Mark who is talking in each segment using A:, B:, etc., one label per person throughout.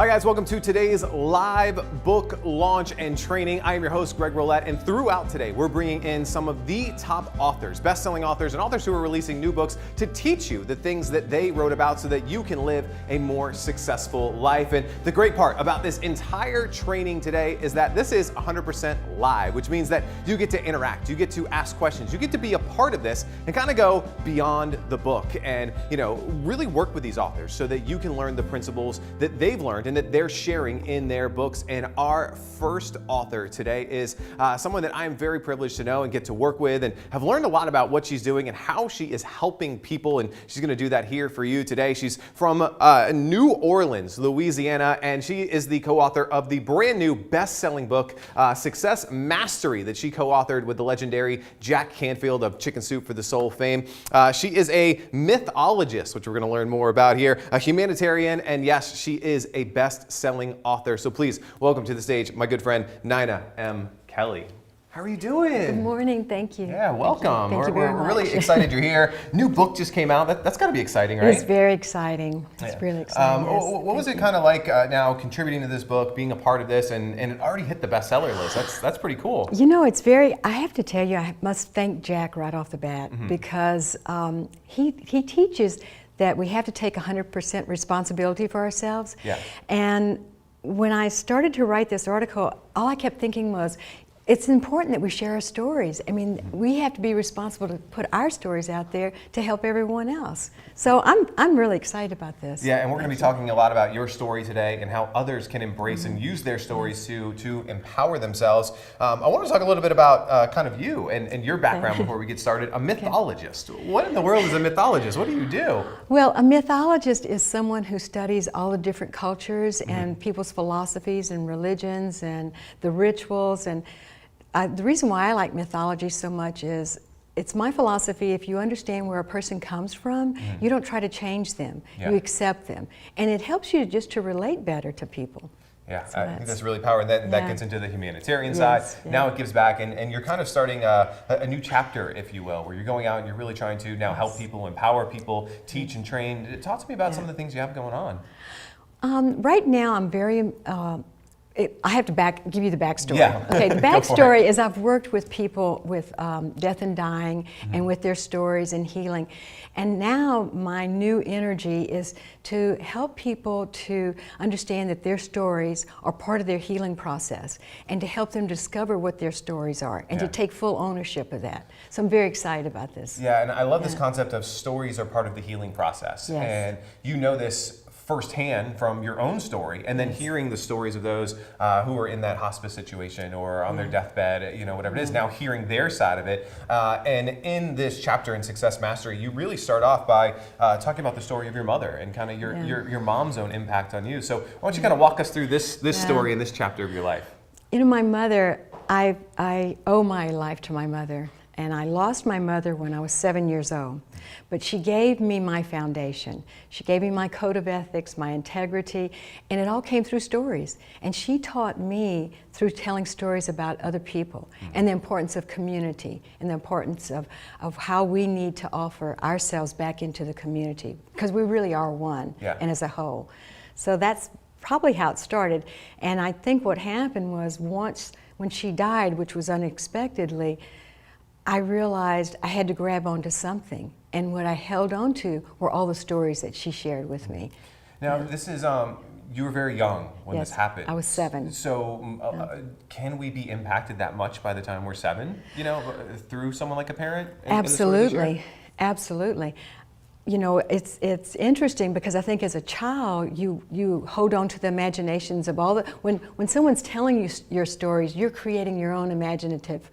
A: Hi guys, welcome to today's live book launch and training. I am your host, Greg Rollett, and throughout today, we're bringing in some of the top authors, best-selling authors, and authors who are releasing new books to teach you the things that they wrote about so that you can live a more successful life. And the great part about this entire training today is that this is 100% live, which means that you get to interact, you get to ask questions, you get to be a part of this and kind of go beyond the book and, really work with these authors so that you can learn the principles that they've learned and that they're sharing in their books. And our first author today is someone that I'm very privileged to know and get to work with, and have learned a lot about what she's doing and how she is helping people. And she's going to do that here for you today. She's from New Orleans, Louisiana, and she is the co-author of the brand new best-selling book, Success Mastery, that she co-authored with the legendary Jack Canfield of Chicken Soup for the Soul fame. She is a mythologist, which we're going to learn more about here, a humanitarian, and yes, she is a best-selling author. So please welcome to the stage my good friend Nina M. Kelly. How are you doing?
B: Good morning, thank you.
A: Yeah, welcome.
B: Thank you very much.
A: We're really excited you're here. New book just came out. That's got to be exciting, right?
B: It's very exciting. It's really exciting.
A: What was it kind of like now contributing to this book, being a part of this, and it already hit the bestseller list? That's pretty cool.
B: It's very, I have to tell you, I must thank Jack right off the bat, because he teaches that we have to take 100% responsibility for ourselves.
A: Yeah.
B: And when I started to write this article, all I kept thinking was, it's important that we share our stories. I mean, we have to be responsible to put our stories out there to help everyone else. So I'm really excited about this.
A: Yeah, and we're going to be talking a lot about your story today and how others can embrace and use their stories to empower themselves. I want to talk a little bit about kind of you and your background before we get started. A mythologist. What in the world is a mythologist? What do you do?
B: Well, a mythologist is someone who studies all the different cultures and people's philosophies and religions and the rituals. And the reason why I like mythology so much is it's my philosophy. If you understand where a person comes from, you don't try to change them.
A: Yeah.
B: You accept them. And it helps you just to relate better to people.
A: Yeah,
B: So
A: I think that's really powerful. And that gets into the humanitarian side.
B: Yeah.
A: Now it gives back, and you're kind of starting a new chapter, if you will, where you're going out and you're really trying to now help people, empower people, teach and train. Talk to me about some of the things you have going on.
B: Right now, I'm very... I have to give you the backstory.
A: Yeah.
B: Okay, the backstory is I've worked with people with death and dying and with their stories and healing. And now my new energy is to help people to understand that their stories are part of their healing process and to help them discover what their stories are and to take full ownership of that. So I'm very excited about this.
A: Yeah, and I love this concept of stories are part of the healing process.
B: Yes.
A: And you know this firsthand from your own story, and then hearing the stories of those who are in that hospice situation or on their deathbed, whatever it is, now hearing their side of it. And in this chapter in Success Mastery, you really start off by talking about the story of your mother and kind of your mom's own impact on you. So why don't you kind of walk us through this story and this chapter of your life?
B: My mother, I owe my life to my mother. And I lost my mother when I was 7 years old. But she gave me my foundation. She gave me my code of ethics, my integrity, and it all came through stories. And she taught me through telling stories about other people and the importance of community and the importance of how we need to offer ourselves back into the community, because we really are one and as a whole. So that's probably how it started. And I think what happened was when she died, which was unexpectedly, I realized I had to grab onto something, and what I held on to were all the stories that she shared with me.
A: Now, this is, you were very young when this happened.
B: I was 7.
A: So can we be impacted that much by the time we're 7, through someone like a parent?
B: Absolutely, absolutely. It's interesting because I think as a child, you hold on to the imaginations of all the, when someone's telling you your stories, you're creating your own imaginative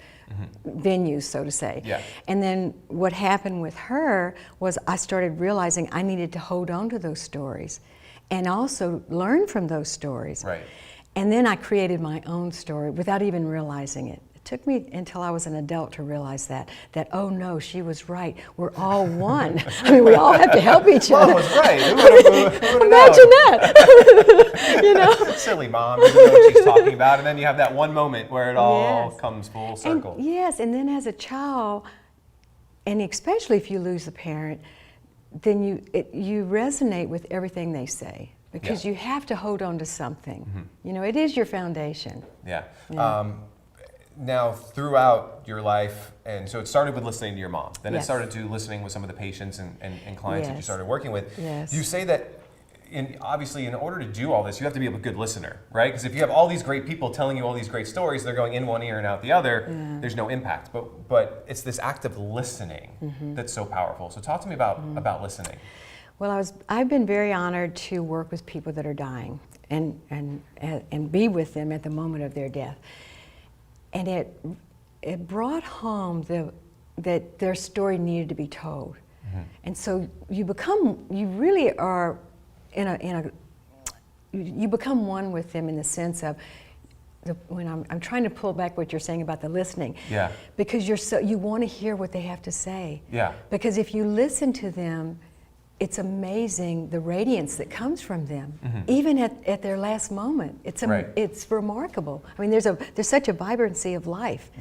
B: venues, so to say.
A: Yeah.
B: And then what happened with her was I started realizing I needed to hold on to those stories and also learn from those stories.
A: Right.
B: And then I created my own story without even realizing it. It took me until I was an adult to realize that oh no, she was right. We're all one. I mean, we all have to help each other.
A: Mom was right.
B: Imagine that.
A: Silly mom doesn't know what she's talking about, and then you have that one moment where it all comes full circle.
B: And then as a child, and especially if you lose a parent, then you resonate with everything they say. because you have to hold on to something. You know, it is your foundation.
A: Yeah. Now, throughout your life, and so it started with listening to your mom, then it started to listening with some of the patients and clients that you started working with. You say that obviously in order to do all this, you have to be a good listener, right? Because if you have all these great people telling you all these great stories, they're going in one ear and out the other, there's no impact. But it's this act of listening that's so powerful. So talk to me about listening.
B: Well, I've been very honored to work with people that are dying and be with them at the moment of their death. And it brought home that their story needed to be told. And so you really are you become one with them in the sense of, when I'm trying to pull back what you're saying about the listening. Because you want to hear what they have to say. Because if you listen to them, it's amazing the radiance that comes from them, even at their last moment. It's remarkable. I mean, there's such a vibrancy of life.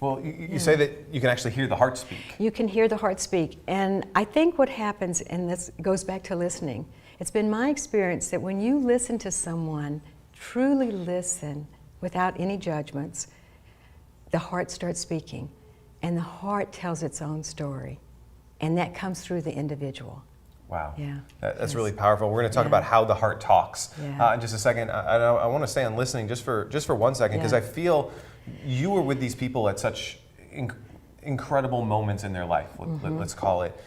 A: Well, you say that you can actually hear the heart speak.
B: You can hear the heart speak. And I think what happens, and this goes back to listening, it's been my experience that when you listen to someone, truly listen without any judgments, the heart starts speaking. And the heart tells its own story. And that comes through the individual.
A: Wow. That's really powerful. We're going to talk about how the heart talks in just a second. I want to stay on listening just for 1 second, because I feel you were with these people at such incredible moments in their life, let's call it.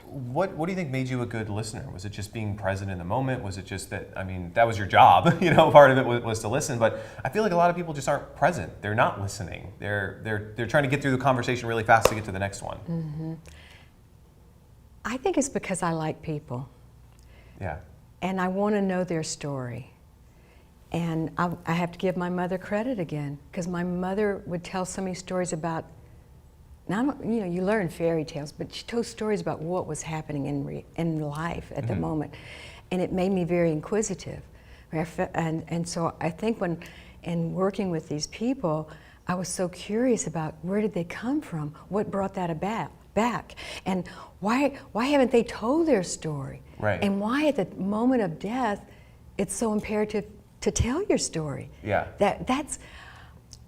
A: What do you think made you a good listener? Was it just being present in the moment? Was it just that, I mean, that was your job, you know, part of it was to listen, but I feel like a lot of people just aren't present. They're not listening. They're trying to get through the conversation really fast to get to the next one.
B: I think it's because I like people. And I want to know their story. And I have to give my mother credit again, because my mother would tell so many stories about, you learn fairy tales, but she told stories about what was happening in life at the moment. And it made me very inquisitive. And so I think in working with these people, I was so curious about where did they come from? What brought that back? And why haven't they told their story? And why at the moment of death, it's so imperative to tell your story. That's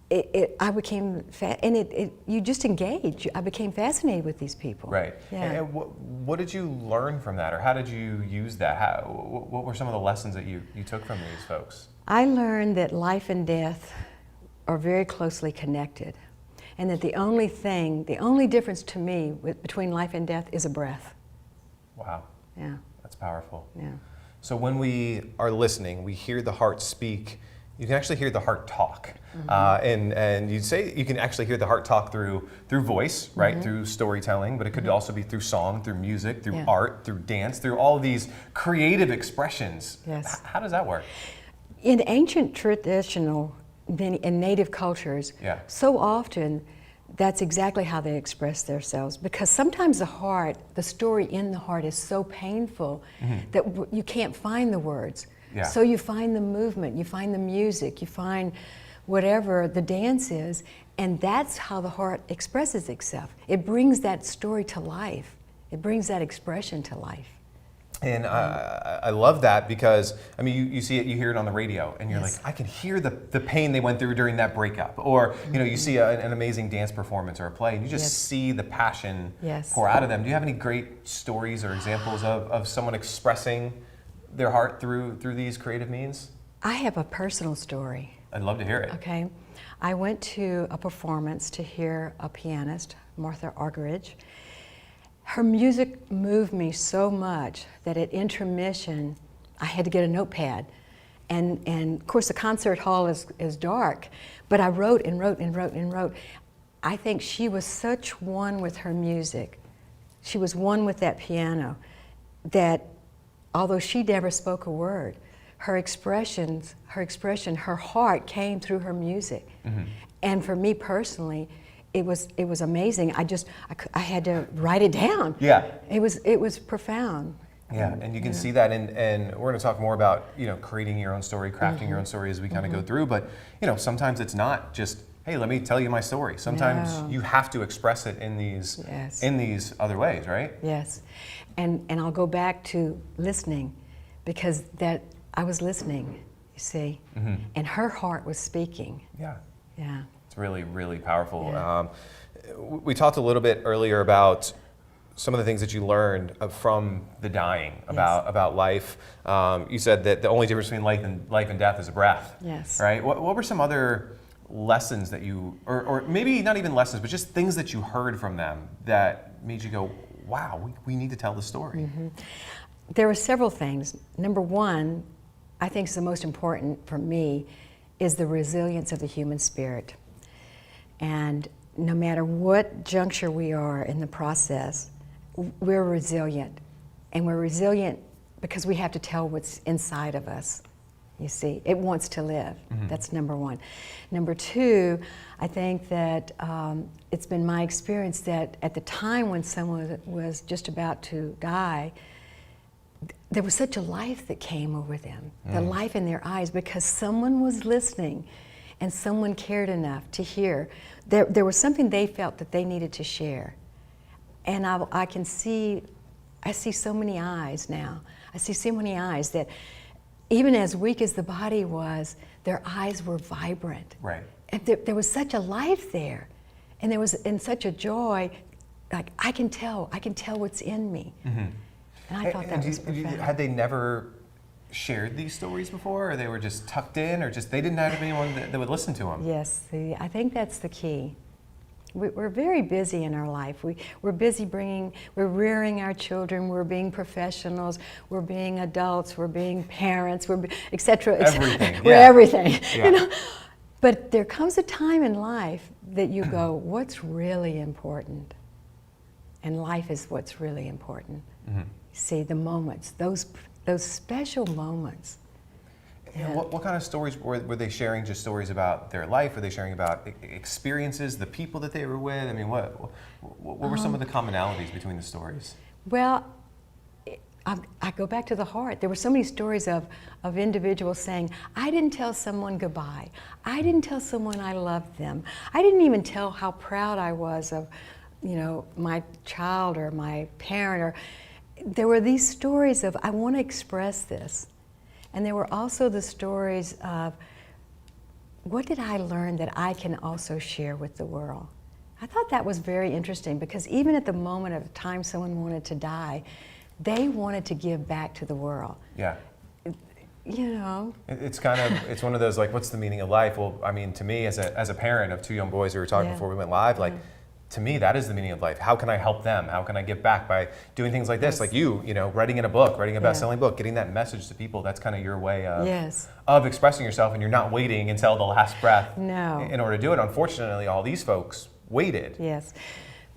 B: it. I became you just engage. I became fascinated with these people. And
A: what did you learn from that, or how did you use that? What were some of the lessons that you took from these folks?
B: I learned that life and death are very closely connected, and that the only difference to me between life and death is a breath.
A: Wow. That's powerful. So when we are listening, we hear the heart speak. You can actually hear the heart talk, and you'd say you can actually hear the heart talk through voice, right? Through storytelling, but it could also be through song, through music, through art, through dance, through all of these creative expressions. How does that work?
B: In ancient traditional and native cultures, so often that's exactly how they express themselves, because sometimes the story in the heart is so painful that you can't find the words. So you find the movement, you find the music, you find whatever the dance is, and that's how the heart expresses itself. It brings that story to life. It brings that expression to life.
A: And I love that, because, I mean, you see it, you hear it on the radio, and you're like, I can hear the pain they went through during that breakup. Or, you see an amazing dance performance or a play, and you just see the passion pour out of them. Do you have any great stories or examples of someone expressing their heart through these creative means?
B: I have a personal story.
A: I'd love to hear it.
B: Okay. I went to a performance to hear a pianist, Martha Argerich. Her music moved me so much that at intermission, I had to get a notepad. And of course, the concert hall is dark, but I wrote and wrote and wrote and wrote. I think she was such one with her music. She was one with that piano, that although she never spoke a word, her heart came through her music. And for me personally, it was amazing. I had to write it down. It was profound.
A: And you can see that, and we're going to talk more about creating your own story, crafting your own story as we kind of go through. But sometimes it's not just, hey, let me tell you my story. Sometimes you have to express it in these other ways, right?
B: And I'll go back to listening, because that I was listening, you see, and her heart was speaking.
A: Yeah.
B: Yeah.
A: It's really, really powerful.
B: Yeah.
A: We talked a little bit earlier about some of the things that you learned from the dying, about life. You said that the only difference between life and death is a breath.
B: Yes.
A: Right? What were some other lessons that you, or maybe not even lessons, but just things that you heard from them that made you go, wow, we need to tell the story?
B: There were several things. Number one, I think is the most important for me, is the resilience of the human spirit. And no matter what juncture we are in the process, we're resilient. And we're resilient because we have to tell what's inside of us. You see, it wants to live. That's number one. Number two, I think that it's been my experience that at the time when someone was just about to die, there was such a life that came over them, the life in their eyes, because someone was listening and someone cared enough to hear. There was something they felt that they needed to share. And I see so many eyes now. I see so many eyes that even as weak as the body was, their eyes were vibrant.
A: Right.
B: And there was such a life there. And there was such a joy, like I can tell what's in me. And I thought that was profound.
A: Had they never shared these stories before, or they were just tucked in, or just they didn't have anyone that would listen to them?
B: Yes, I think that's the key. We're very busy in our life. We're busy we're rearing our children, we're being professionals, we're being adults, we're being parents, et cetera.
A: Everything.
B: We're everything.
A: Yeah.
B: You know? But there comes a time in life that you go, what's really important? And life is what's really important. See, the moments, those special moments.
A: And what kind of stories were they sharing? Just stories about their life? Were they sharing about experiences, the people that they were with? I mean, what were some of the commonalities between the stories?
B: Well, I go back to the heart. There were so many stories of individuals saying, I didn't tell someone goodbye. I didn't tell someone I loved them. I didn't even tell how proud I was of, my child or my parent. There were these stories of, I want to express this. And there were also the stories of, what did I learn that I can also share with the world? I thought that was very interesting, because even at the moment of time someone wanted to die, they wanted to give back to the world.
A: Yeah.
B: It's
A: it's one of those, like, what's the meaning of life? Well, I mean, to me, as a parent of two young boys, we were talking before we went live, like, to me, that is the meaning of life. How can I help them? How can I give back by doing things like this? Like you writing in a book, writing a best-selling book, getting that message to people. That's kind of your way of expressing yourself, and you're not waiting until the last breath in order to do it. Unfortunately, all these folks waited.
B: Yes.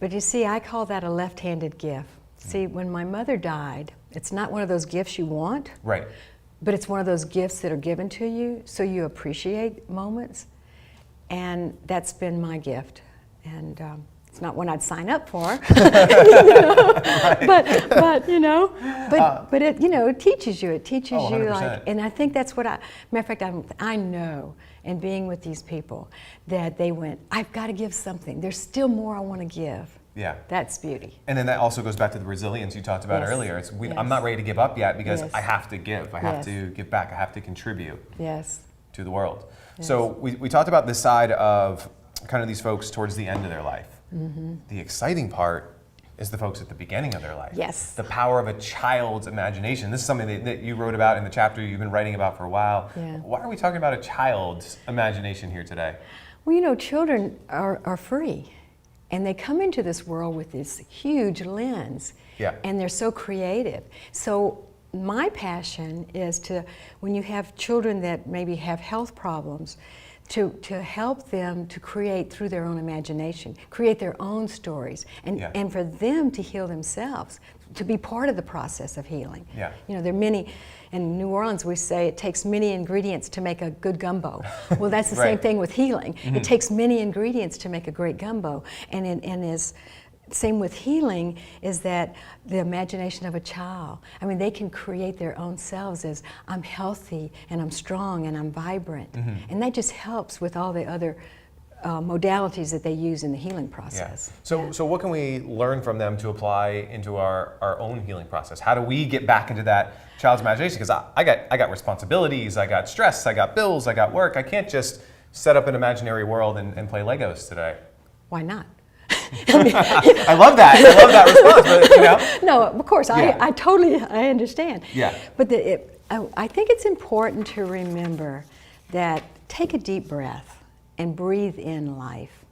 B: But you see, I call that a left-handed gift. See, when my mother died, it's not one of those gifts you want.
A: Right.
B: But it's one of those gifts that are given to you, so you appreciate moments. And that's been my gift. And it's not one I'd sign up for,
A: Right.
B: but it teaches you. It teaches you,
A: 100%.
B: and I think that's what matter of fact, I know, in being with these people, that they went, I've got to give something. There's still more I want to give.
A: Yeah.
B: That's beauty.
A: And then that also goes back to the resilience you talked about earlier. I'm not ready to give up yet, because I have to give. I have to give back. I have to contribute to the world.
B: Yes.
A: So we talked about this side of kind of these folks towards the end of their life. The exciting part is the folks at the beginning of their life.
B: Yes.
A: The power of a child's imagination. This is something that you wrote about in the chapter you've been writing about for a while.
B: Yeah.
A: Why are we talking about a child's imagination here today?
B: Well, children are free. And they come into this world with this huge lens.
A: Yeah.
B: And they're so creative. So my passion is when you have children that maybe have health problems, to help them to create through their own imagination, create their own stories, and for them to heal themselves, to be part of the process of healing.
A: Yeah.
B: There are many, in New Orleans we say it takes many ingredients to make a good gumbo. Well, that's the same thing with healing. It takes many ingredients to make a great gumbo. Same with healing, is that the imagination of a child. I mean, they can create their own selves as, I'm healthy and I'm strong and I'm vibrant. And that just helps with all the other modalities that they use in the healing process.
A: Yeah. So what can we learn from them to apply into our own healing process? How do we get back into that child's imagination? Because I got responsibilities, I got stress, I got bills, I got work. I can't just set up an imaginary world and play Legos today.
B: Why not?
A: I love that. I love that response. But, you know.
B: No, of course,
A: Yeah.
B: I totally understand.
A: Yeah.
B: But I think it's important to remember that take a deep breath and breathe in life.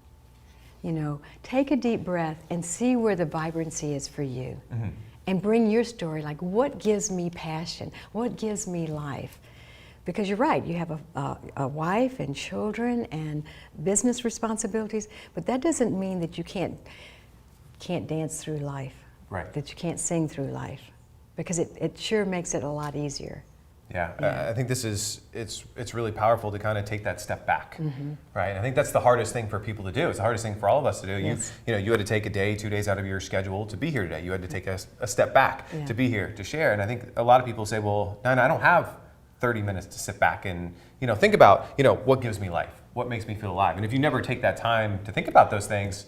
B: You know, take a deep breath and see where the vibrancy is for you. Mm-hmm. And bring your story, like what gives me passion? What gives me life? Because you're right, you have a wife and children and business responsibilities, but that doesn't mean that you can't dance through life,
A: right? That
B: you can't sing through life, because it sure makes it a lot easier.
A: Yeah. I think it's really powerful to kind of take that step back, right? I think that's the hardest thing for people to do. It's the hardest thing for all of us to do.
B: Yes.
A: You had to take a day, 2 days out of your schedule to be here today. You had to take a step back to be here, to share. And I think a lot of people say, well, no, I don't have 30 minutes to sit back and think about what gives me life, what makes me feel alive. And if you never take that time to think about those things,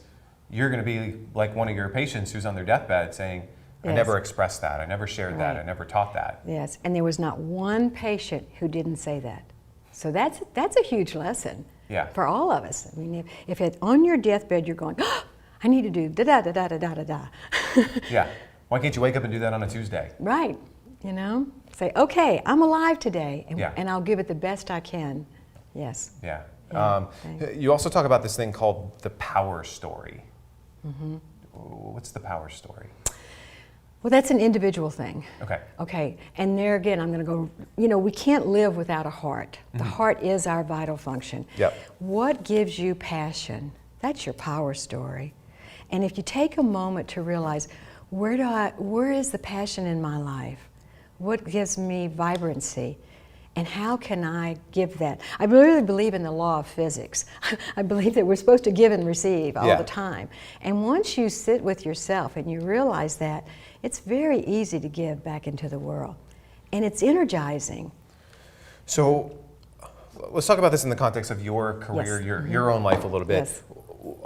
A: you're going to be like one of your patients who's on their deathbed saying, I never expressed that, I never shared that, I never taught that.
B: Yes, and there was not one patient who didn't say that. So that's a huge lesson for all of us. I mean, if on your deathbed you're going, oh, I need to do da-da-da-da-da-da-da.
A: Yeah, why can't you wake up and do that on a Tuesday?
B: Right, say, okay, I'm alive today, and I'll give it the best I can. Yes.
A: Yeah. You also talk about this thing called the power story. Mm-hmm. What's the power story?
B: Well, that's an individual thing.
A: Okay.
B: And there again, I'm going to go, we can't live without a heart. The heart is our vital function.
A: Yep.
B: What gives you passion? That's your power story. And if you take a moment to realize, where is the passion in my life? What gives me vibrancy? And how can I give that? I really believe in the law of physics. I believe that we're supposed to give and receive all the time. And once you sit with yourself and you realize that, it's very easy to give back into the world. And it's energizing.
A: So let's talk about this in the context of your career, your own life a little bit.
B: Yes.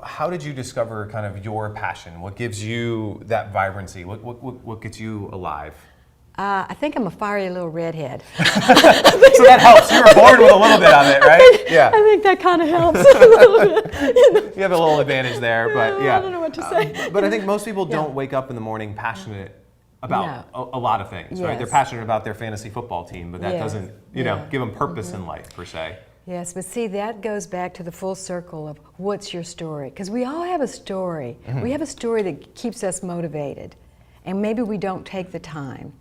A: How did you discover kind of your passion? What gives you that vibrancy? What gets you alive?
B: I think I'm a fiery little redhead.
A: So that helps. You were born with a little bit of it, right?
B: I think that kind of helps a little bit.
A: You have a little advantage there, but
B: I don't know what to say.
A: But I think most people don't wake up in the morning passionate about a lot of things, right? They're passionate about their fantasy football team, but that doesn't, give them purpose in life, per se.
B: Yes, but see, that goes back to the full circle of what's your story? Because we all have a story. We have a story that keeps us motivated, and maybe we don't take the time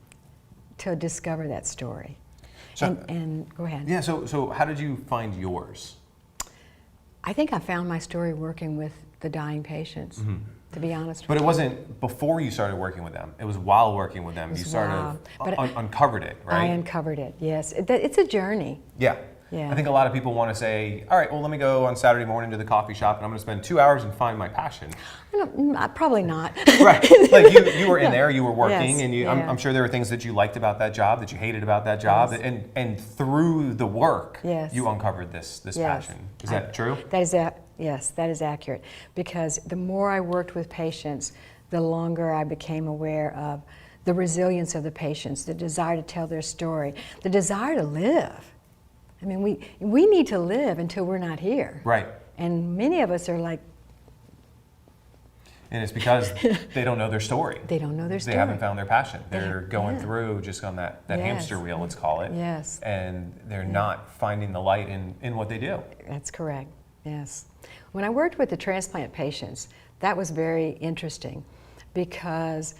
B: to discover that story. So, and go ahead.
A: Yeah, so how did you find yours?
B: I think I found my story working with the dying patients, to be honest with you.
A: But it wasn't before you started working with them. It was while working with them. You sort of uncovered it, right?
B: I uncovered it, yes. It's a journey.
A: Yeah. I think a lot of people want to say, all right, well, let me go on Saturday morning to the coffee shop and I'm going to spend 2 hours and find my passion.
B: Probably not.
A: Right. Like you were in there, you were working, and I'm sure there were things that you liked about that job, that you hated about that job, and through the work, you uncovered this passion. Is that true?
B: Yes, that is accurate. Because the more I worked with patients, the longer I became aware of the resilience of the patients, the desire to tell their story, the desire to live. I mean, we need to live until we're not here.
A: Right.
B: And many of us are like...
A: And it's because they don't know their story.
B: They don't know their story.
A: They haven't found their passion. They're going through just on that hamster wheel, let's call it.
B: Yes.
A: And they're not finding the light in what they do.
B: That's correct, yes. When I worked with the transplant patients, that was very interesting because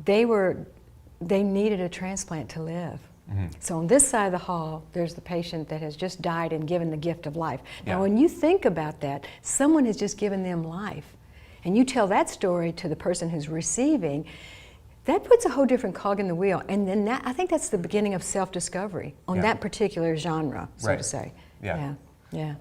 B: they needed a transplant to live. So on this side of the hall, there's the patient that has just died and given the gift of life. Now, when you think about that, someone has just given them life, and you tell that story to the person who's receiving, that puts a whole different cog in the wheel. And then I think that's the beginning of self-discovery on that particular genre, so to say. Yeah.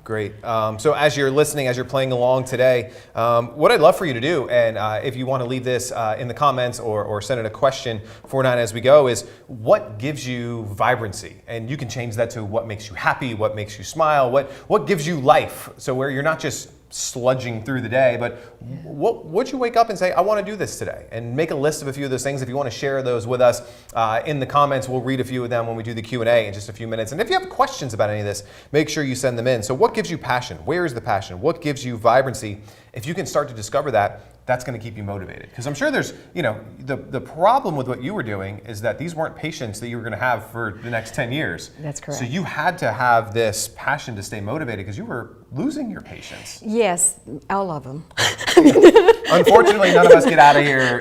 B: Great.
A: So as you're listening, as you're playing along today, what I'd love for you to do, and if you want to leave this in the comments or send in a question for Nine as we go, is what gives you vibrancy? And you can change that to what makes you happy, what makes you smile, what gives you life. So where you're not just sludging through the day, but would you wake up and say, I want to do this today, and make a list of a few of those things? If you want to share those with us in the comments, we'll read a few of them when we do the Q&A in just a few minutes. And if you have questions about any of this, make sure you send them in. So what gives you passion? Where is the passion? What gives you vibrancy? If you can start to discover that, that's going to keep you motivated. Because I'm sure there's, the problem with what you were doing is that these weren't patients that you were going to have for the next 10 years.
B: That's correct.
A: So you had to have this passion to stay motivated because you were losing your patients.
B: Yes, all of them.
A: Unfortunately, none of us get out of here,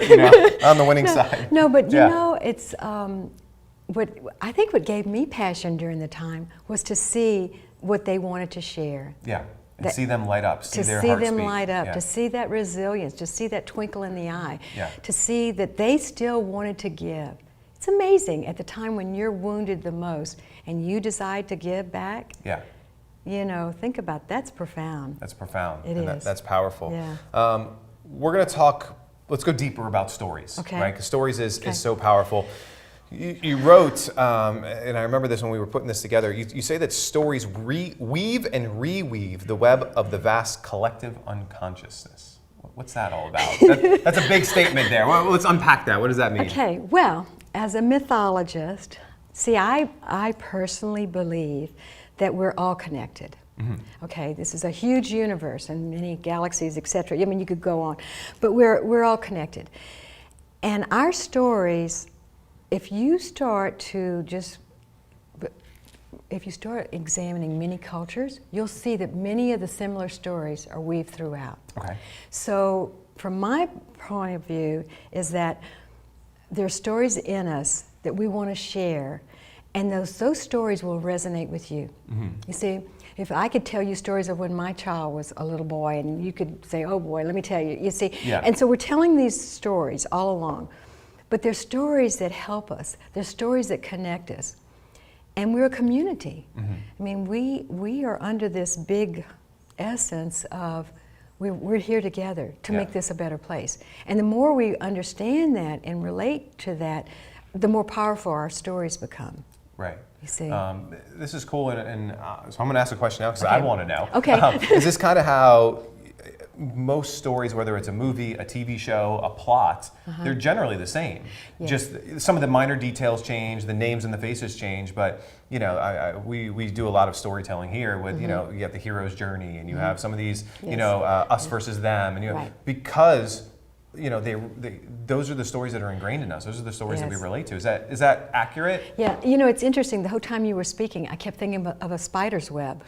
A: on the winning side.
B: No, but it's I think what gave me passion during the time was to see what they wanted to share.
A: Yeah. And see them light up, see their
B: to see
A: hearts
B: them
A: beat.
B: light up,
A: Yeah.
B: to see that resilience, to see that twinkle in the eye,
A: Yeah.
B: to see that they still wanted to give. It's amazing at the time when you're wounded the most and you decide to give back.
A: Yeah.
B: Think about that's profound.
A: That's profound.
B: It is.
A: That's powerful.
B: Yeah.
A: We're going to talk, let's go deeper about stories.
B: Okay.
A: Right? Because stories is so powerful. You wrote, and I remember this when we were putting this together, you say that stories weave and reweave the web of the vast collective unconsciousness. What's that all about? That's a big statement there. Well, let's unpack that. What does that mean?
B: Okay, well, as a mythologist, see, I personally believe that we're all connected. Mm-hmm. Okay, this is a huge universe and many galaxies, etc. I mean, you could go on, but we're all connected. And our stories, if you start examining many cultures, you'll see that many of the similar stories are weaved throughout.
A: Okay.
B: So from my point of view is that there are stories in us that we want to share, and those stories will resonate with you. Mm-hmm. You see, if I could tell you stories of when my child was a little boy, and you could say, oh boy, let me tell you, you see.
A: Yeah.
B: And so we're telling these stories all along. But they're stories that help us. They're stories that connect us. And we're a community. Mm-hmm. I mean, we are under this big essence of we're here together to make this a better place. And the more we understand that and relate to that, the more powerful our stories become.
A: Right.
B: You see?
A: This is cool, and so I'm going to ask a question now because I want to know.
B: Okay.
A: Is this kind of how most stories, whether it's a movie, a TV show, a plot, they're generally the same.
B: Yes.
A: Just some of the minor details change, the names and the faces change, but we do a lot of storytelling here with, you have the hero's journey, and you have some of these, us versus them, and because those are the stories that are ingrained in us. Those are the stories that we relate to. Is that accurate?
B: Yeah, it's interesting. The whole time you were speaking, I kept thinking of a spider's web,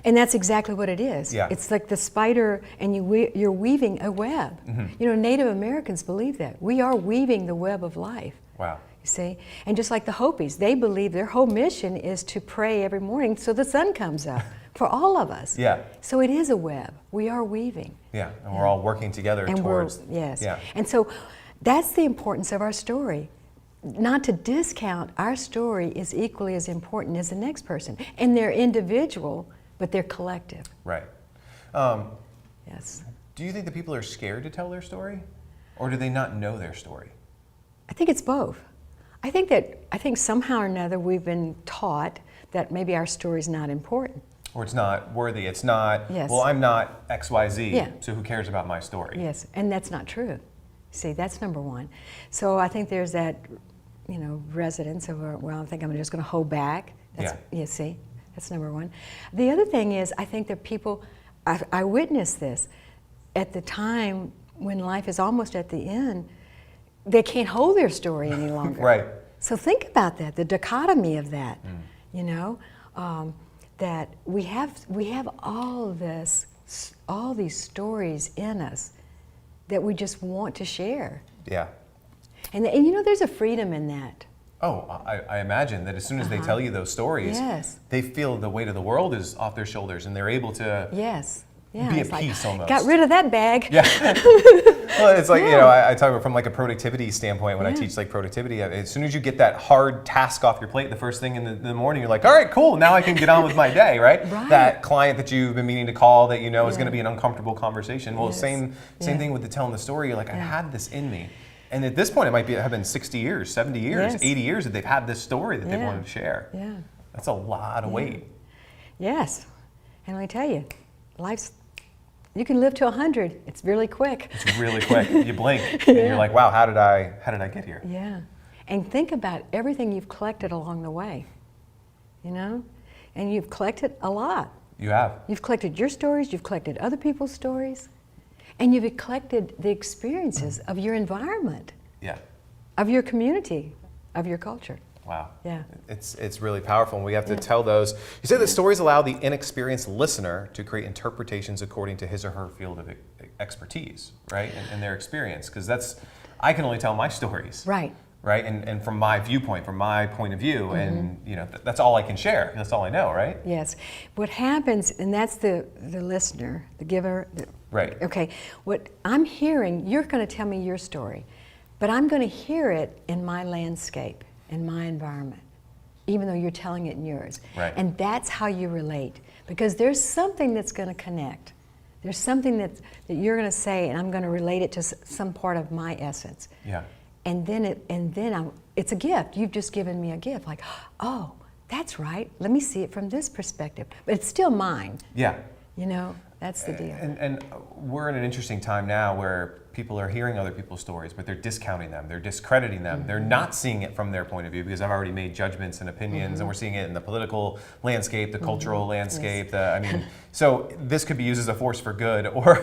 B: and that's exactly what it is.
A: Yeah.
B: It's like the spider, and you're weaving a web. Mm-hmm. Native Americans believe that we are weaving the web of life.
A: Wow.
B: You see, and just like the Hopis, they believe their whole mission is to pray every morning so the sun comes up for all of us.
A: Yeah.
B: So it is a web. We are weaving.
A: Yeah, and we're all working together towards.
B: Yes.
A: Yeah.
B: And so that's the importance of our story. Not to discount, our story is equally as important as the next person. And they're individual, but they're collective.
A: Right.
B: Yes.
A: Do you think that people are scared to tell their story? Or do they not know their story?
B: I think it's both. I think somehow or another we've been taught that maybe our story's not important.
A: Or it's not worthy. It's not,
B: Yes.
A: well, I'm not XYZ,
B: Yeah.
A: so who cares about my story?
B: Yes, and that's not true. See, that's number one. So I think there's that, resonance of, I think I'm just going to hold back. You see, that's number one. The other thing is, I think that people, I witnessed this, at the time when life is almost at the end, they can't hold their story any longer.
A: Right.
B: So think about that, the dichotomy of that, that we have all these stories in us that we just want to share.
A: Yeah.
B: And there's a freedom in that.
A: Oh, I imagine that as soon as they tell you those stories,
B: Yes.
A: they feel the weight of the world is off their shoulders, and they're able to
B: Yes. Yeah,
A: be
B: it's
A: at peace almost.
B: Got rid of that bag.
A: Yeah. Well, it's like, I talk about from like a productivity standpoint when I teach like productivity. As soon as you get that hard task off your plate the first thing in the morning, you're like, all right, cool, now I can get on with my day, right?
B: Right.
A: That client that you've been meaning to call that is going to be an uncomfortable conversation. Well,
B: Yes.
A: same thing with the telling the story. You're like, I had this in me. And at this point, it might have been 60 years, 70 years,
B: Yes.
A: 80 years that they've had this story that they wanted to share.
B: Yeah.
A: That's a lot of weight.
B: Yes. And let me tell you, life's You can live to 100. It's really quick.
A: It's really quick. You blink, and you're like, wow, how did I get here?
B: Yeah. And think about everything you've collected along the way, you know? And you've collected a lot.
A: You have.
B: You've collected your stories, you've collected other people's stories, and you've collected the experiences of your environment,
A: Yeah.
B: of your community, of your culture.
A: Wow.
B: Yeah.
A: It's really powerful, and we have to tell those. You say that stories allow the inexperienced listener to create interpretations according to his or her field of expertise, right? And their experience, because I can only tell my stories.
B: Right.
A: Right, and from my viewpoint, from my point of view, and that's all I can share. That's all I know, right?
B: Yes. What happens, and that's the listener, the giver.
A: Right.
B: Okay. What I'm hearing, you're going to tell me your story, but I'm going to hear it in my landscape, in my environment, even though you're telling it in yours.
A: Right.
B: And that's how you relate, because there's something that's going to connect. There's something that you're going to say, and I'm going to relate it to some part of my essence.
A: Yeah.
B: And then it's a gift. You've just given me a gift. Like, oh, that's right. Let me see it from this perspective. But it's still mine.
A: Yeah.
B: You know, that's the deal.
A: And we're in an interesting time now where people are hearing other people's stories, but they're discounting them, they're discrediting them, they're not seeing it from their point of view because I've already made judgments and opinions, and we're seeing it in the political landscape, the cultural landscape.
B: Yes.
A: So this could be used as a force for good or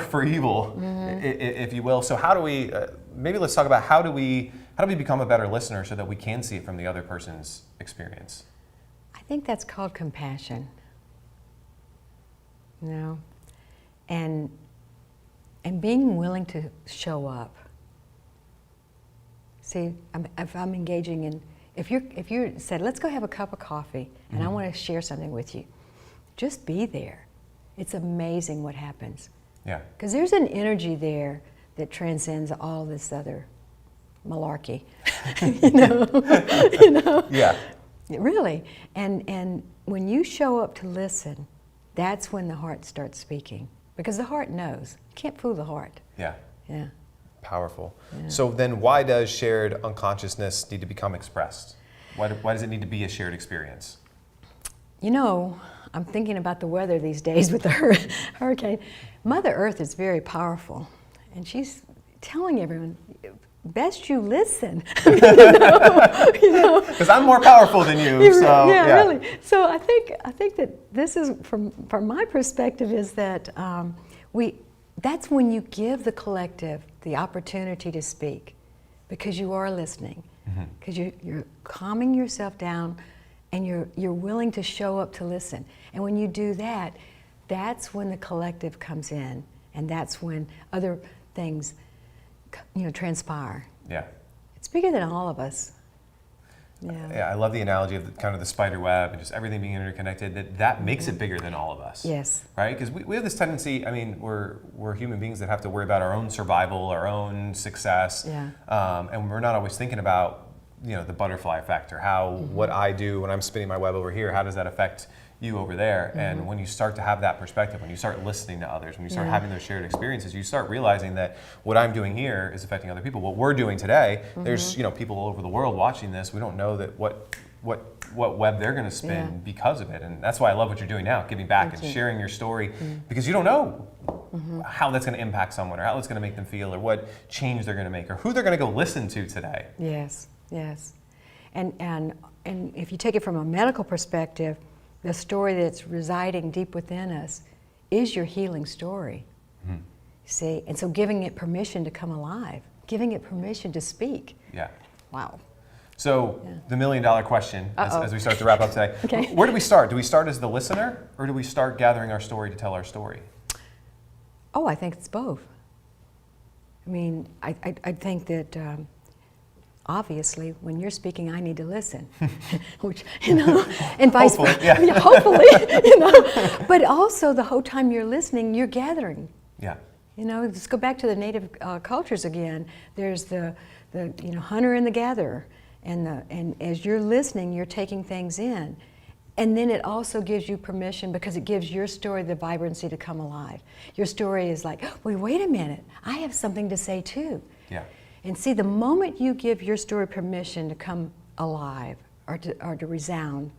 A: for evil, if you will. So how do we? Maybe let's talk about how do we become a better listener so that we can see it from the other person's experience.
B: I think that's called compassion. You know, and being willing to show up. See, if I'm engaging in, if you said, let's go have a cup of coffee, and I want to share something with you, just be there. It's amazing what happens.
A: Yeah.
B: Because there's an energy there that transcends all this other malarkey. you know?
A: Yeah.
B: Really. And when you show up to listen, that's when the heart starts speaking. Because the heart knows. You can't fool the heart.
A: Yeah.
B: Yeah.
A: Powerful.
B: Yeah.
A: So then why does shared unconsciousness need to become expressed? Why does it need to be a shared experience?
B: You know, I'm thinking about the weather these days with the hurricane. Mother Earth is very powerful. And she's telling everyone, best you listen.
A: Because I'm more powerful than you. So
B: yeah, really. So I think that this is from my perspective is that that's when you give the collective the opportunity to speak, because you are listening, because you're calming yourself down, and you're willing to show up to listen. And when you do that, that's when the collective comes in, and that's when other things transpire.
A: Yeah.
B: It's bigger than all of us.
A: Yeah, I love the analogy of kind of the spider web and just everything being interconnected. That makes it bigger than all of us.
B: Yes.
A: Right? Because we have this tendency. I mean, we're human beings that have to worry about our own survival, our own success, and we're not always thinking about the butterfly effect or how what I do when I'm spinning my web over here. How does that affect you over there? And when you start to have that perspective, when you start listening to others, when you start having those shared experiences, you start realizing that what I'm doing here is affecting other people. What we're doing today, there's people all over the world watching this. We don't know that what web they're going to spin because of it, and that's why I love what you're doing now, giving back and sharing your story, because you don't know how that's going to impact someone or how it's going to make them feel or what change they're going to make or who they're going to go listen to today.
B: Yes, yes, and if you take it from a medical perspective, the story that's residing deep within us is your healing story. See, and so giving it permission to come alive, giving it permission to speak.
A: Yeah.
B: Wow.
A: So the $1 million question, as we start to wrap up today,
B: Okay.
A: Where do we start? Do we start as the listener, or do we start gathering our story to tell our story?
B: Oh, I think it's both. I mean, I think that obviously, when you're speaking, I need to listen, which and vice versa. Hopefully, But also, the whole time you're listening, you're gathering.
A: Yeah.
B: Let's go back to the native cultures again. There's the hunter and the gatherer, and as you're listening, you're taking things in, and then it also gives you permission because it gives your story the vibrancy to come alive. Your story is like, wait a minute, I have something to say too.
A: Yeah.
B: And see, the moment you give your story permission to come alive or to resound,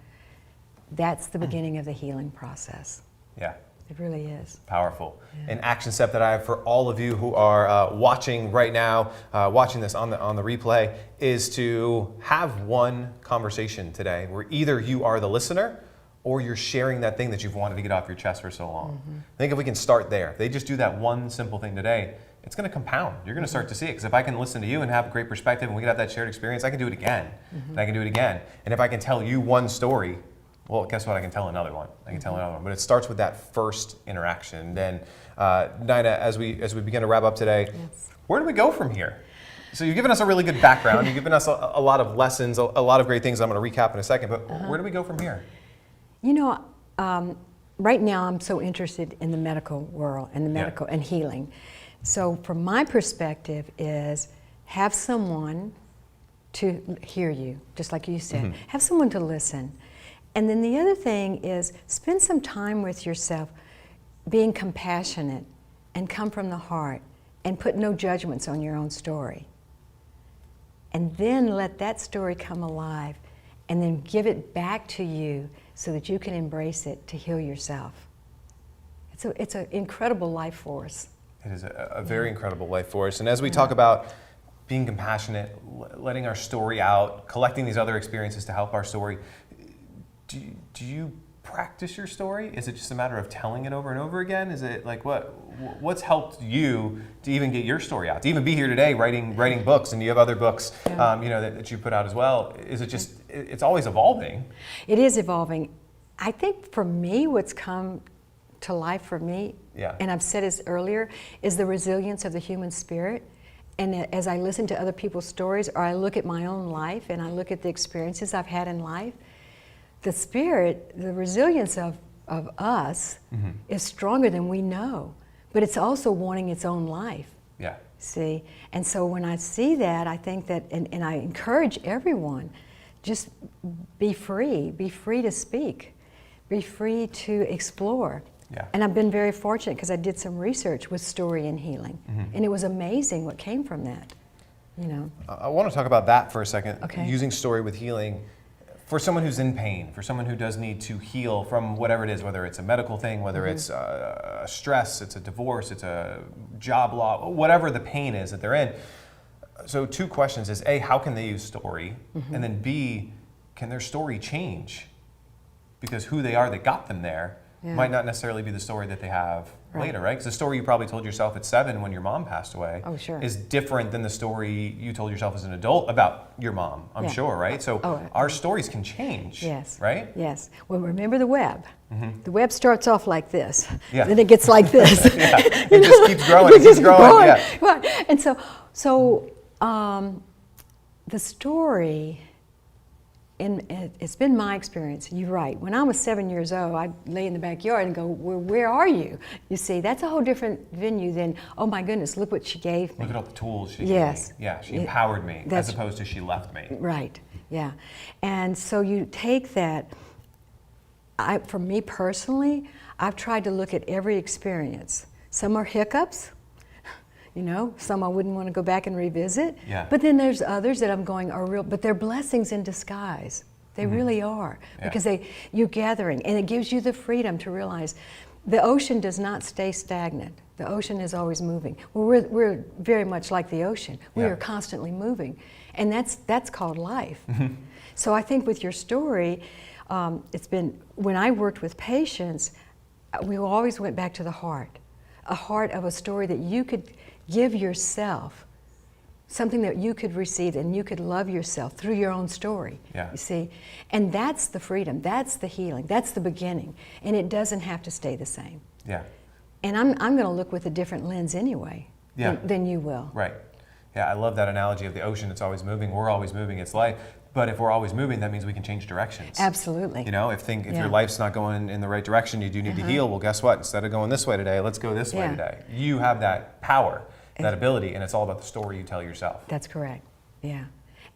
B: that's the beginning of the healing process.
A: Yeah.
B: It really is.
A: Powerful.
B: Yeah.
A: An action step that I have for all of you who are watching right now, watching this on the replay, is to have one conversation today where either you are the listener or you're sharing that thing that you've wanted to get off your chest for so long. I think if we can start there, if they just do that one simple thing today, it's going to compound. You're going to start to see it. Because if I can listen to you and have a great perspective and we can have that shared experience, I can do it again. And I can do it again. And if I can tell you one story, well, guess what? I can tell another one. I can tell another one. But it starts with that first interaction. Then, Nina, as we begin to wrap up today, where do we go from here? So you've given us a really good background. You've given us a lot of lessons, a lot of great things I'm going to recap in a second. But where do we go from here?
B: You know, right now I'm so interested in the medical world and the medical and healing. So from my perspective is have someone to hear you, just like you said. Have someone to listen. And then the other thing is spend some time with yourself being compassionate and come from the heart and put no judgments on your own story. And then let that story come alive and then give it back to you so that you can embrace it to heal yourself. It's an incredible life force.
A: It is a very incredible life force. And as we talk about being compassionate, letting our story out, collecting these other experiences to help our story, do you practice your story? Is it just a matter of telling it over and over again? Is it like what's helped you to even get your story out, to even be here today writing books, and you have other books you know, that you put out as well? Is it just, it's always evolving?
B: It is evolving. I think for me, what's come to life for me, and I've said this earlier, is the resilience of the human spirit. And as I listen to other people's stories, or I look at my own life and I look at the experiences I've had in life, the spirit, the resilience of us is stronger than we know, but it's also wanting its own life.
A: Yeah.
B: See? And so when I see that, I think that, and I encourage everyone, just be free to speak, be free to explore.
A: Yeah.
B: And I've been very fortunate because I did some research with story and healing, and it was amazing what came from that, you know.
A: I want to talk about that for a second,
B: Okay.
A: using story with healing. For someone who's in pain, for someone who does need to heal from whatever it is, whether it's a medical thing, whether it's a stress, it's a divorce, it's a job loss, whatever the pain is that they're in. So 2 questions is A, how can they use story? And then B, can their story change? Because who they are that got them there might not necessarily be the story that they have later, right? Because the story you probably told yourself at 7 when your mom passed away is different than the story you told yourself as an adult about your mom, I'm sure, right? So our stories can change, right?
B: Yes. Well, remember the web. The web starts off like this,
A: Yeah.
B: then it gets like this.
A: It just keeps growing, it keeps growing. Yeah.
B: Right. And so the story, and it's been my experience, you're right. When I was 7 years old, I'd lay in the backyard and go, well, where are you? You see, that's a whole different venue than, oh my goodness, look what she gave me.
A: Look at all the tools she gave me. Yeah, she empowered me as opposed to she left me.
B: Right, yeah. And so you take that, for me personally, I've tried to look at every experience. Some are hiccups, you know, some I wouldn't want to go back and revisit.
A: Yeah.
B: But then there's others that I'm going are real, but they're blessings in disguise. They really are, because you're gathering, and it gives you the freedom to realize the ocean does not stay stagnant. The ocean is always moving. Well, we're very much like the ocean. We are constantly moving, and that's called life. So I think with your story, it's been, when I worked with patients, we always went back to the heart, a heart of a story that you could give yourself, something that you could receive and you could love yourself through your own story, you see? And that's the freedom, that's the healing, that's the beginning, and it doesn't have to stay the same.
A: Yeah.
B: And I'm going to look with a different lens anyway than you will.
A: Right. Yeah, I love that analogy of the ocean. It's always moving, we're always moving, it's life. But if we're always moving, that means we can change directions.
B: Absolutely.
A: You know, if your life's not going in the right direction, you do need to heal. Well, guess what? Instead of going this way today, let's go this way today. You have that power, that ability, and it's all about the story you tell yourself.
B: That's correct. Yeah.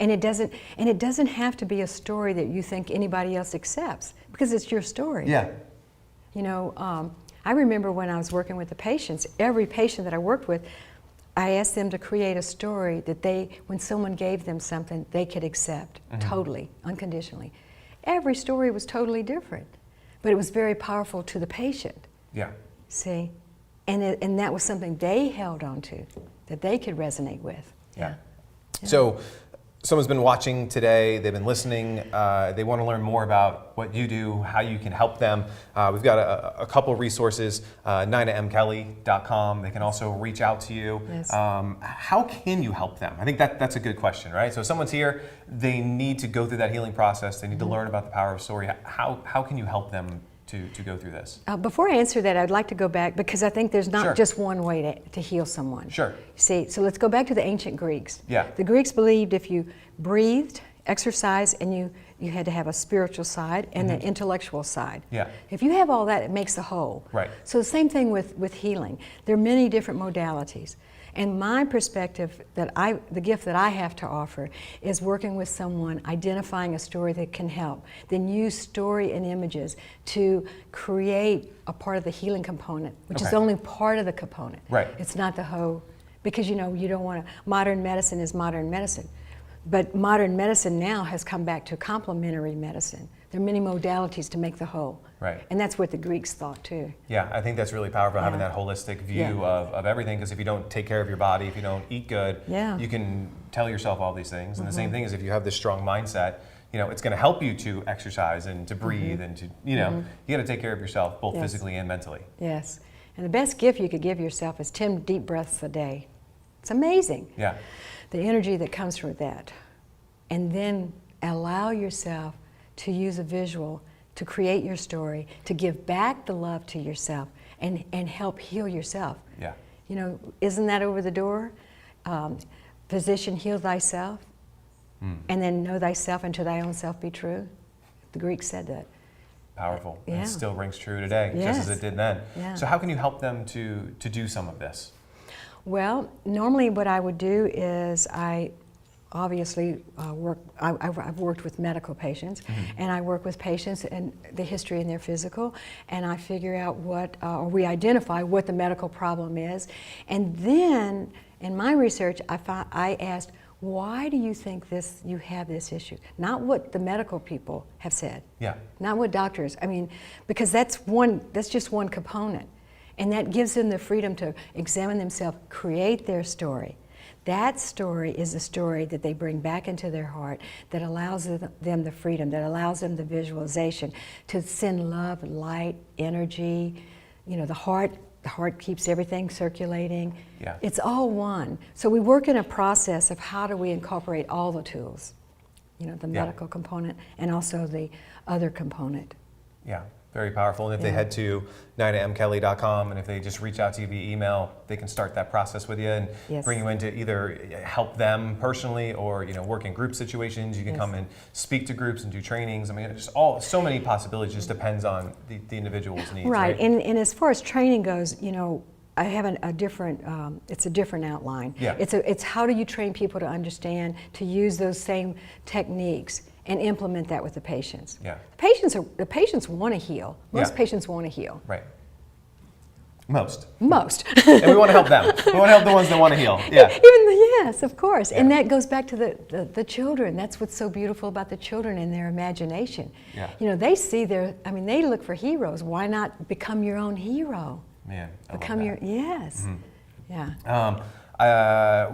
B: And it doesn't have to be a story that you think anybody else accepts, because it's your story.
A: Yeah.
B: You know, I remember when I was working with the patients, every patient that I worked with, I asked them to create a story that when someone gave them something, they could accept totally, unconditionally. Every story was totally different, but it was very powerful to the patient.
A: Yeah.
B: See? And that was something they held on to, that they could resonate with.
A: Yeah. So someone's been watching today, they've been listening, they want to learn more about what you do, how you can help them. We've got a couple resources, ninamkelly.com. They can also reach out to you.
B: Yes.
A: How can you help them? I think that's a good question, right? So if someone's here, they need to go through that healing process, they need to learn about the power of story. How can you help them to go through this?
B: Before I answer that, I'd like to go back, because I think there's not
A: Sure.
B: just one way to heal someone.
A: Sure.
B: See, so let's go back to the ancient Greeks.
A: Yeah.
B: The Greeks believed if you breathed, exercised, and you had to have a spiritual side and an intellectual side.
A: Yeah.
B: If you have all that, it makes the whole.
A: Right.
B: So the same thing with healing. There are many different modalities. And my perspective, the gift that I have to offer, is working with someone, identifying a story that can help, then use story and images to create a part of the healing component, which is only part of the component.
A: Right.
B: It's not the whole, because you don't want to, modern medicine is modern medicine. But modern medicine now has come back to complementary medicine. There are many modalities to make the whole.
A: Right.
B: And that's what the Greeks thought too.
A: Yeah, I think that's really powerful, having that holistic view of everything, because if you don't take care of your body, if you don't eat good, you can tell yourself all these things. And the same thing is if you have this strong mindset, it's going to help you to exercise and to breathe and to, you got to take care of yourself, both physically and mentally.
B: Yes. And the best gift you could give yourself is 10 deep breaths a day. It's amazing.
A: Yeah.
B: The energy that comes from that. And then allow yourself to use a visual to create your story, to give back the love to yourself and help heal yourself.
A: Yeah.
B: Isn't that over the door? Physician, heal thyself, and then know thyself, and to thy own self be true. The Greeks said that.
A: Powerful.
B: Yeah.
A: And it still rings true today,
B: Yes.
A: just as it did then.
B: Yeah.
A: So how can you help them to do some of this?
B: Well, normally what I would do is I obviously I've worked with medical patients, and I work with patients and the history in their physical, and I figure out or we identify what the medical problem is, and then in my research I asked, why do you think you have this issue? Not what the medical people have said.
A: Yeah.
B: Not what doctors. I mean, because that's just one component, and that gives them the freedom to examine themselves, create their story. That story is a story that they bring back into their heart, that allows them the freedom, that allows them the visualization to send love, light, energy. The heart keeps everything circulating.
A: Yeah.
B: It's all one. So we work in a process of how do we incorporate all the tools, the medical component and also the other component.
A: Yeah. Very powerful. And if they head to ninamkelly.com, and if they just reach out to you via email, they can start that process with you and bring you in to either help them personally or work in group situations. You can come and speak to groups and do trainings. I mean, just so many possibilities. Just depends on the individual's needs.
B: Right. And as far as training goes, I have a different. It's a different outline.
A: Yeah.
B: It's how do you train people to understand to use those same techniques and implement that with the patients.
A: Yeah.
B: The patients want to heal. Most patients want to heal.
A: Right. Most.
B: And
A: we want to help them. We want to help the ones that want to heal. Yeah.
B: Yes, of course. Yeah. And that goes back to the children. That's what's so beautiful about the children and their imagination.
A: Yeah.
B: They see they look for heroes. Why not become your own hero?
A: Man,
B: become your, yes.
A: Yeah.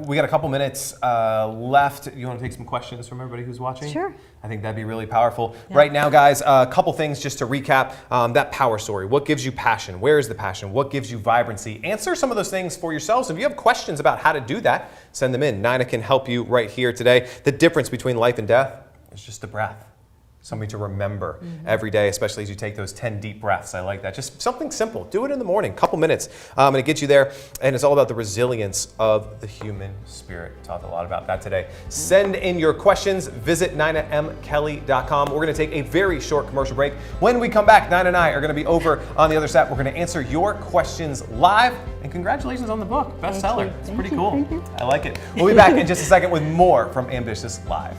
A: We got a couple minutes left. You want to take some questions from everybody who's watching?
B: Sure.
A: I think that'd be really powerful. Yeah. Right now, guys, a couple things just to recap. That power story. What gives you passion? Where is the passion? What gives you vibrancy? Answer some of those things for yourselves. If you have questions about how to do that, send them in. Nina can help you right here today. The difference between life and death is just the breath. Something to remember every day, especially as you take those 10 deep breaths. I like that. Just something simple. Do it in the morning, couple minutes, and it gets you there. And it's all about the resilience of the human spirit. Talked a lot about that today. Send in your questions. Visit ninamkelly.com. We're going to take a very short commercial break. When we come back, Nina and I are going to be over on the other side. We're going to answer your questions live. And congratulations on the book, bestseller. It's pretty cool. I like it. We'll be back in just a second with more from Ambitious Live.